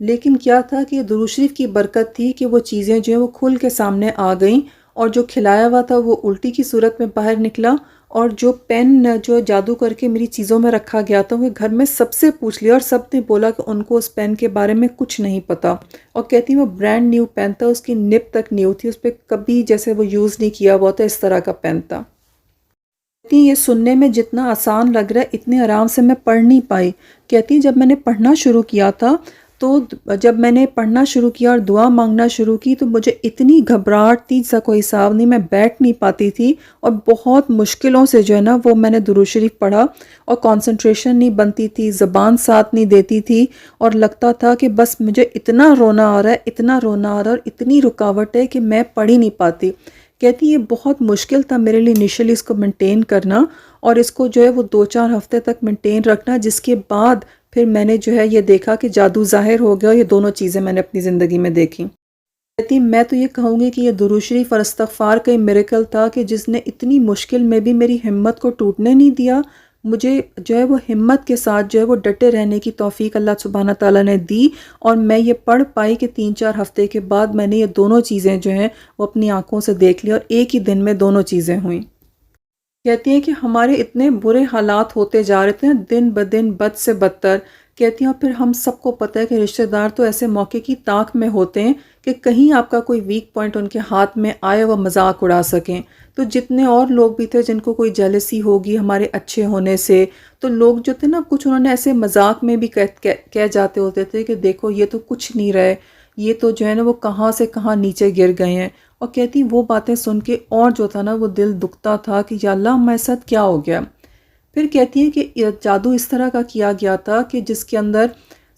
لیکن کیا تھا کہ درود شریف کی برکت تھی کہ وہ چیزیں جو ہیں وہ کھل کے سامنے آ گئیں، اور جو کھلایا ہوا تھا وہ الٹی کی صورت میں باہر نکلا، اور جو پین جو جادو کر کے میری چیزوں میں رکھا گیا تھا وہ گھر میں سب سے پوچھ لیا، اور سب نے بولا کہ ان کو اس پین کے بارے میں کچھ نہیں پتا، اور کہتی ہیں وہ برانڈ نیو پین تھا، اس کی نب تک نیو تھی، اس پہ کبھی جیسے وہ یوز نہیں کیا ہوا تھا، اس طرح کا پین تھا۔ کہتی ہیں یہ سننے میں جتنا آسان لگ رہا ہے اتنے آرام سے میں پڑھ نہیں پائی۔ کہتی ہیں جب میں نے پڑھنا شروع کیا تھا تو جب میں نے پڑھنا شروع کیا اور دعا مانگنا شروع کی تو مجھے اتنی گھبراہٹ تھی جس کا کوئی حساب نہیں، میں بیٹھ نہیں پاتی تھی، اور بہت مشکلوں سے جو ہے نا وہ میں نے درود شریف پڑھا، اور کنسنٹریشن نہیں بنتی تھی، زبان ساتھ نہیں دیتی تھی، اور لگتا تھا کہ بس مجھے اتنا رونا آ رہا ہے، اتنا رونا آ رہا ہے، اور اتنی رکاوٹ ہے کہ میں پڑھ ہی نہیں پاتی۔ کہتی یہ بہت مشکل تھا میرے لیے انیشلی اس کو مینٹین کرنا، اور اس کو جو ہے وہ 2-4 ہفتے تک مینٹین رکھنا، جس کے بعد پھر میں نے جو ہے یہ دیکھا کہ جادو ظاہر ہو گیا، اور یہ دونوں چیزیں میں نے اپنی زندگی میں دیکھی۔ کہتی میں تو یہ کہوں گی کہ یہ درود شریف اور استغفار کا میریکل تھا کہ جس نے اتنی مشکل میں بھی میری ہمت کو ٹوٹنے نہیں دیا، مجھے جو ہے وہ ہمت کے ساتھ جو ہے وہ ڈٹے رہنے کی توفیق اللہ سبحانہ تعالیٰ نے دی، اور میں یہ پڑھ پائی کہ 3-4 ہفتے کے بعد میں نے یہ دونوں چیزیں جو ہیں وہ اپنی آنکھوں سے دیکھ لی، اور ایک ہی دن میں دونوں چیزیں ہوئیں۔ کہتی ہیں کہ ہمارے اتنے برے حالات ہوتے جا رہے تھے دن بدن بد سے بدتر۔ کہتی ہیں اور پھر ہم سب کو پتہ ہے کہ رشتہ دار تو ایسے موقع کی تاک میں ہوتے ہیں کہ کہیں آپ کا کوئی ویک پوائنٹ ان کے ہاتھ میں آئے وہ مذاق اڑا سکیں۔ تو جتنے اور لوگ بھی تھے جن کو کوئی جیلسی ہوگی ہمارے اچھے ہونے سے، تو لوگ جو تھے نا کچھ انہوں نے ایسے مذاق میں بھی کہہ جاتے ہوتے تھے کہ دیکھو یہ تو کچھ نہیں رہے، یہ تو جو ہے نا وہ کہاں سے کہاں نیچے گر گئے ہیں۔ اور کہتی وہ باتیں سن کے اور جو تھا نا وہ دل دکھتا تھا کہ یا اللہ ہمارے ساتھ کیا ہو گیا۔ پھر کہتی ہے کہ جادو اس طرح کا کیا گیا تھا کہ جس کے اندر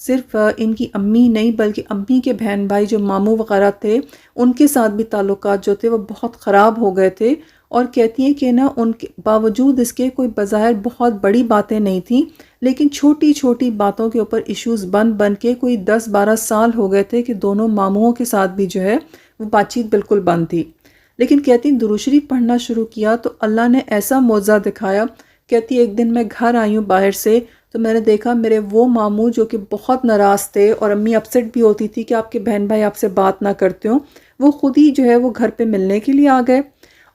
صرف ان کی امی نہیں بلکہ امی کے بہن بھائی جو ماموں وغیرہ تھے ان کے ساتھ بھی تعلقات جو تھے وہ بہت خراب ہو گئے تھے، اور کہتی ہیں کہ نا ان کے باوجود اس کے کوئی بظاہر بہت بڑی باتیں نہیں تھیں، لیکن چھوٹی چھوٹی باتوں کے اوپر ایشوز بن کے کوئی 10-12 سال ہو گئے تھے کہ دونوں ماموں کے ساتھ بھی جو ہے وہ بات چیت بالکل بند تھی۔ لیکن کہتی ہیں درود شریف پڑھنا شروع کیا تو اللہ نے ایسا معجزہ دکھایا۔ کہتی ایک دن میں گھر آئی ہوں باہر سے تو میں نے دیکھا میرے وہ ماموں جو کہ بہت ناراض تھے، اور امی اپسیٹ بھی ہوتی تھی کہ آپ کے بہن بھائی آپ سے بات نہ کرتے ہوں، وہ خود ہی جو ہے وہ گھر پہ ملنے کے لیے آ گئے۔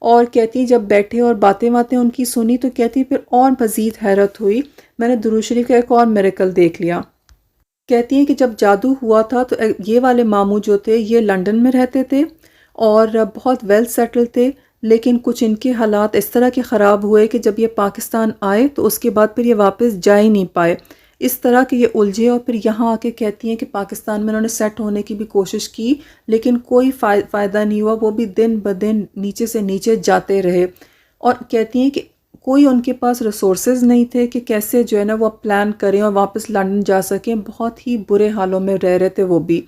اور کہتی جب بیٹھے اور باتیں ان کی سنی تو کہتی پھر اور مزید حیرت ہوئی، میں نے درود شریف کا ایک اور میریکل دیکھ لیا۔ کہتی ہیں کہ جب جادو ہوا تھا تو یہ والے ماموں جو تھے یہ لنڈن میں رہتے تھے اور بہت ویل سیٹل تھے، لیکن کچھ ان کے حالات اس طرح کے خراب ہوئے کہ جب یہ پاکستان آئے تو اس کے بعد پھر یہ واپس جا ہی نہیں پائے، اس طرح کہ یہ الجھے، اور پھر یہاں آ کے کہتی ہیں کہ پاکستان میں انہوں نے سیٹ ہونے کی بھی کوشش کی لیکن کوئی فائدہ نہیں ہوا، وہ بھی دن بدن نیچے سے نیچے جاتے رہے، اور کہتی ہیں کہ کوئی ان کے پاس ریسورسز نہیں تھے کہ کیسے جو ہے نا وہ پلان کریں اور واپس لندن جا سکیں، بہت ہی برے حالوں میں رہ رہے تھے وہ بھی۔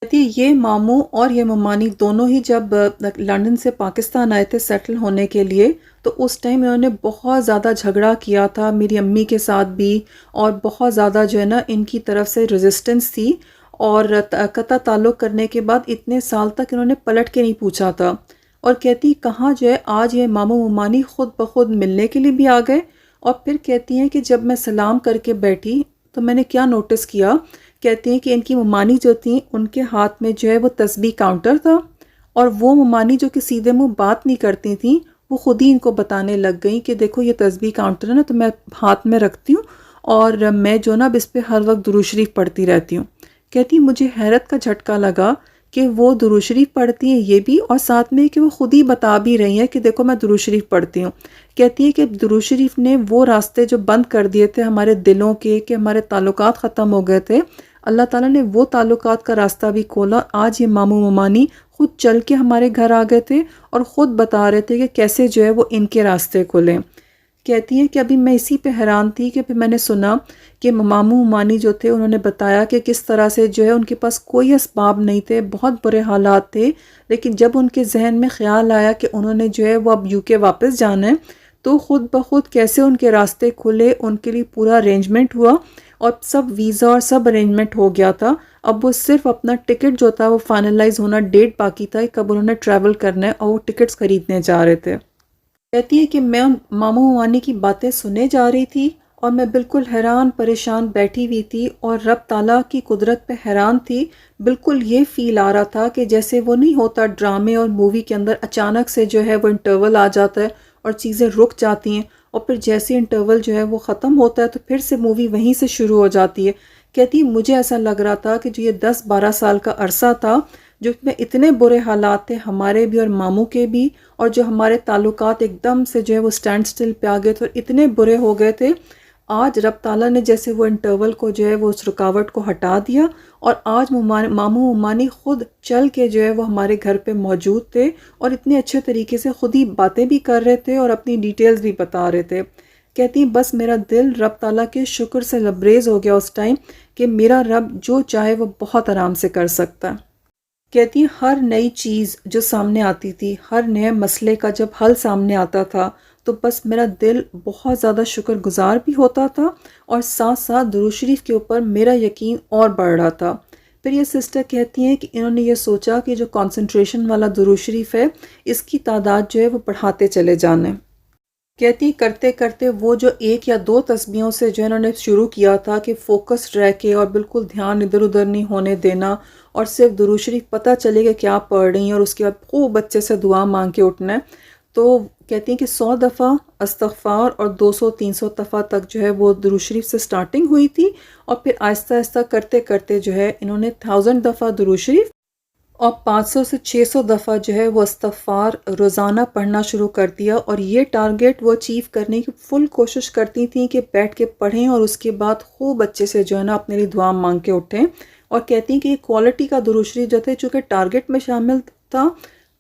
کہتی ہے یہ ماموں اور یہ ممانی دونوں ہی جب لندن سے پاکستان آئے تھے سیٹل ہونے کے لیے تو اس ٹائم انہوں نے بہت زیادہ جھگڑا کیا تھا میری امی کے ساتھ بھی، اور بہت زیادہ جو ہے نا ان کی طرف سے ریزسٹنس تھی، اور قطع تعلق کرنے کے بعد اتنے سال تک انہوں نے پلٹ کے نہیں پوچھا تھا۔ اور کہتی کہاں جو ہے آج یہ ماموں ممانی خود بخود ملنے کے لیے بھی آ گئے، اور پھر کہتی ہیں کہ جب میں سلام کر کے بیٹھی تو میں نے کیا نوٹس کیا، کہتی ہیں کہ ان کی ممانی جو تھیں ان کے ہاتھ میں جو ہے وہ تسبیح کاؤنٹر تھا، اور وہ ممانی جو کہ سیدھے منہ بات نہیں کرتی تھیں وہ خود ہی ان کو بتانے لگ گئیں کہ دیکھو یہ تسبیح کاؤنٹر ہے نا تو میں ہاتھ میں رکھتی ہوں اور میں جو نا اب اس پہ ہر وقت درود شریف پڑھتی رہتی ہوں۔ کہتی مجھے حیرت کا جھٹکا لگا کہ وہ درود شریف پڑھتی ہیں یہ بھی، اور ساتھ میں کہ وہ خود ہی بتا بھی رہی ہیں کہ دیکھو میں درود شریف پڑھتی ہوں۔ کہتی ہے کہ درود شریف نے وہ راستے جو بند کر دیے تھے ہمارے دلوں کے کہ ہمارے تعلقات ختم ہو گئے تھے، اللہ تعالیٰ نے وہ تعلقات کا راستہ بھی کھولا۔ آج یہ ماموں ممانی خود چل کے ہمارے گھر آ گئے تھے اور خود بتا رہے تھے کہ کیسے جو ہے وہ ان کے راستے کھلیں۔ کہتی ہیں کہ ابھی میں اسی پہ حیران تھی کہ پھر میں نے سنا کہ ماموں ممانی جو تھے انہوں نے بتایا کہ کس طرح سے جو ہے ان کے پاس کوئی اسباب نہیں تھے، بہت برے حالات تھے، لیکن جب ان کے ذہن میں خیال آیا کہ انہوں نے جو ہے وہ اب UK واپس جانا ہے تو خود بخود کیسے ان کے راستے کھلے، ان کے لیے پورا ارینجمنٹ ہوا اور سب ویزا اور سب ارینجمنٹ ہو گیا تھا۔ اب وہ صرف اپنا ٹکٹ جو تھا وہ فائنلائز ہونا، ڈیٹ باقی تھا کب انہوں نے ٹریول کرنا ہے، اور وہ ٹکٹس خریدنے جا رہے تھے۔ کہتی ہے کہ میں ان ماموں ممانی کی باتیں سنے جا رہی تھی اور میں بالکل حیران پریشان بیٹھی ہوئی تھی اور رب تعالیٰ کی قدرت پہ حیران تھی. بالکل یہ فیل آ رہا تھا کہ جیسے وہ نہیں ہوتا ڈرامے اور مووی کے اندر اچانک سے جو ہے وہ انٹرول آ جاتا ہے اور چیزیں رک جاتی ہیں، اور پھر جیسے انٹرول جو ہے وہ ختم ہوتا ہے تو پھر سے مووی وہیں سے شروع ہو جاتی ہے. کہتی مجھے ایسا لگ رہا تھا کہ جو یہ 10-12 سال کا عرصہ تھا جو میں اتنے برے حالات تھے ہمارے بھی اور ماموں کے بھی، اور جو ہمارے تعلقات ایک دم سے جو ہے وہ سٹینڈ سٹل پہ آ گئے تھے اور اتنے برے ہو گئے تھے، آج رب تعالیٰ نے جیسے وہ انٹرول کو جو ہے وہ اس رکاوٹ کو ہٹا دیا، اور آج ماموں ممانی خود چل کے جو ہے وہ ہمارے گھر پہ موجود تھے اور اتنے اچھے طریقے سے خود ہی باتیں بھی کر رہے تھے اور اپنی ڈیٹیلز بھی بتا رہے تھے. کہتی ہیں بس میرا دل رب تعالیٰ کے شکر سے لبریز ہو گیا اس ٹائم کہ میرا رب جو چاہے وہ بہت آرام سے کر سکتا ہے. کہتی ہیں ہر نئی چیز جو سامنے آتی تھی، ہر نئے مسئلے کا جب حل سامنے آتا تھا تو بس میرا دل بہت زیادہ شکر گزار بھی ہوتا تھا اور ساتھ ساتھ درود شریف کے اوپر میرا یقین اور بڑھ رہا تھا. پھر یہ سسٹر کہتی ہیں کہ انہوں نے یہ سوچا کہ جو کانسنٹریشن والا درود شریف ہے اس کی تعداد جو ہے وہ بڑھاتے چلے جانے. کہتی کرتے کرتے وہ جو 1 یا 2 تسبیحوں سے جو انہوں نے شروع کیا تھا کہ فوکس رہ کے اور بالکل دھیان ادھر ادھر نہیں ہونے دینا اور صرف درود شریف پتہ چلے کہ کیا پڑھ رہی ہیں اور اس کے بعد خوب بچے سے دعا مانگ کے اٹھنا ہے، تو کہتی ہیں کہ 100 دفعہ استغفار اور 200-300 دفعہ تک جو ہے وہ درود شریف سے سٹارٹنگ ہوئی تھی، اور پھر آہستہ آہستہ کرتے کرتے جو ہے انہوں نے 1000 دفعہ درود شریف اور 500 سے 600 دفعہ جو ہے وہ استغفار روزانہ پڑھنا شروع کر دیا. اور یہ ٹارگٹ وہ اچیو کرنے کی فل کوشش کرتی تھیں کہ بیٹھ کے پڑھیں اور اس کے بعد خوب اچھے سے جو ہے نا اپنے لیے دعا مانگ کے اٹھیں. اور کہتی ہیں کہ یہ کوالٹی کا درود شریف جو تھے چونکہ ٹارگٹ میں شامل تھا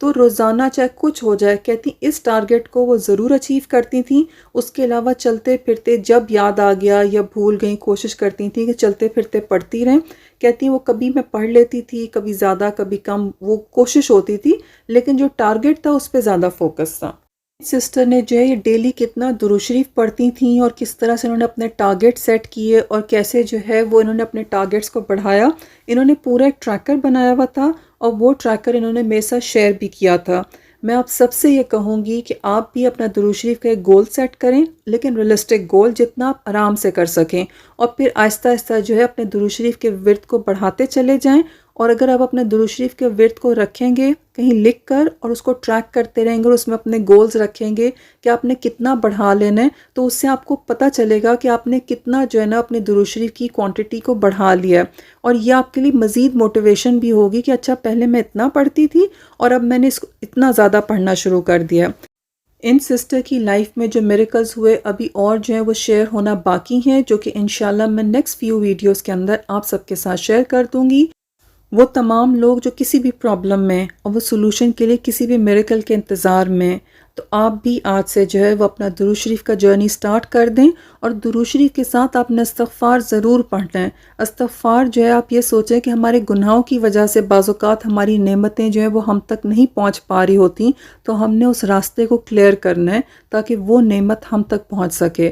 تو روزانہ چاہے کچھ ہو جائے، کہتی اس ٹارگٹ کو وہ ضرور اچیو کرتی تھیں. اس کے علاوہ چلتے پھرتے جب یاد آ گیا یا بھول گئیں کوشش کرتی تھیں کہ چلتے پھرتے پڑھتی رہیں. کہتی ہیں وہ کبھی میں پڑھ لیتی تھی، کبھی زیادہ کبھی کم، وہ کوشش ہوتی تھی لیکن جو ٹارگٹ تھا اس پہ زیادہ فوکس تھا. سسٹر نے جو ہے یہ ڈیلی کتنا درود شریف پڑھتی تھیں اور کس طرح سے انہوں نے اپنے ٹارگٹ سیٹ کیے اور کیسے جو ہے وہ انہوں نے اپنے ٹارگٹس کو بڑھایا. انہوں نے پورا ایک ٹریکر بنایا ہوا تھا اور وہ ٹریکر انہوں نے میرے ساتھ شیئر بھی کیا تھا. میں آپ سب سے یہ کہوں گی کہ آپ بھی اپنا درود شریف کا ایک گول سیٹ کریں، لیکن ریئلسٹک گول جتنا آپ آرام سے کر سکیں، اور پھر آہستہ آہستہ جو ہے اپنے درود شریف کے ورد کو بڑھاتے چلے جائیں. اور اگر آپ اپنے درود شریف کے ورد کو رکھیں گے کہیں لکھ کر اور اس کو ٹریک کرتے رہیں گے اور اس میں اپنے گولز رکھیں گے کہ آپ نے کتنا بڑھا لینا ہے، تو اس سے آپ کو پتہ چلے گا کہ آپ نے کتنا جو ہے نا اپنے درود شریف کی کوانٹٹی کو بڑھا لیا ہے. اور یہ آپ کے لیے مزید موٹیویشن بھی ہوگی کہ اچھا پہلے میں اتنا پڑھتی تھی اور اب میں نے اس کو اتنا زیادہ پڑھنا شروع کر دیا. ان سسٹر کی لائف میں جو میریکلز ہوئے ابھی اور جو ہیں وہ شیئر ہونا باقی ہیں، جو کہ انشاءاللہ میں نیکسٹ فیو ویڈیوز کے اندر آپ سب کے ساتھ شیئر کر دوں گی. وہ تمام لوگ جو کسی بھی پرابلم میں اور وہ سلوشن کے لیے کسی بھی میریکل کے انتظار میں، تو آپ بھی آج سے جو ہے وہ اپنا درود شریف کا جرنی سٹارٹ کر دیں. اور درود شریف کے ساتھ آپ نے استغفار ضرور پڑھنا ہے. استغفار جو ہے آپ یہ سوچیں کہ ہمارے گناہوں کی وجہ سے بعض اوقات ہماری نعمتیں جو ہیں وہ ہم تک نہیں پہنچ پا رہی ہوتی، تو ہم نے اس راستے کو کلیئر کرنا ہے تاکہ وہ نعمت ہم تک پہنچ سکے.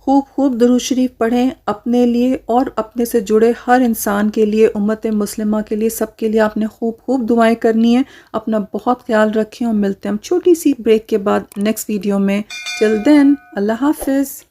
خوب خوب درود شریف پڑھیں اپنے لیے اور اپنے سے جڑے ہر انسان کے لیے، امت مسلمہ کے لیے، سب کے لیے آپ نے خوب خوب دعائیں کرنی ہیں. اپنا بہت خیال رکھیں اور ملتے ہیں ہم چھوٹی سی بریک کے بعد نیکسٹ ویڈیو میں. ٹل دین اللہ حافظ.